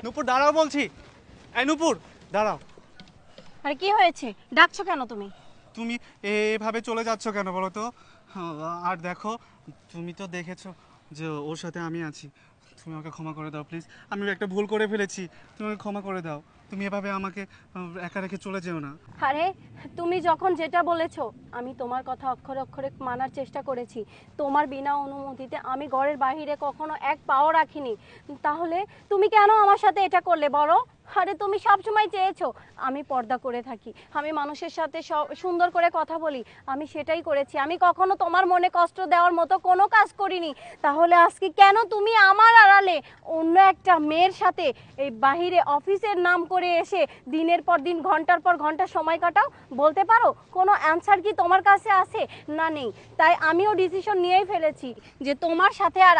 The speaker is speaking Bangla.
নূপুর দাঁড়াও বলছি। এই নূপুর দাঁড়াও। আরে কি হয়েছে, ডাকছো কেন তুমি? তুমি এভাবে চলে যাচ্ছ কেন বলো তো? আর দেখো, তুমি তো দেখেছো যে ওর সাথে আমি আছি। তুমি আমাকে ক্ষমা করে দাও প্লিজ। আমি একটা ভুল করে ফেলেছি, তুমি আমাকে ক্ষমা করে দাও। তুমি এভাবে আমাকে একা রেখে চলে যেও না। আরে তুমি যখন যেটা বলেছো আমি তোমার কথা অক্ষরে অক্ষরে মানার চেষ্টা করেছি। তোমার বিনা অনুমতিতে আমি ঘরের বাইরে কখনো এক পাও রাখিনি। তাহলে তুমি কেন আমার সাথে এটা করলে বলো? আরে তুমি সবসময় চেয়েছো আমি পর্দা করে থাকি, আমি মানুষের সাথে সুন্দর করে কথা বলি, আমি সেটাই করেছি। আমি কখনো তোমার মনে কষ্ট দেওয়ার মতো কোনো কাজ করিনি। তাহলে আজকে কেন তুমি আমার আড়ালে অন্য একটা মেয়ের সাথে এই বাহিরে অফিসের নাম করে এসে দিনের পর দিন ঘন্টার পর ঘন্টা সময় কাটাও? বলতে পারো কোনো অ্যানসার কি তোমার কাছে আছে? না, নেই। তাই আমিও ডিসিশন নিয়েই ফেলেছি যে তোমার সাথে আর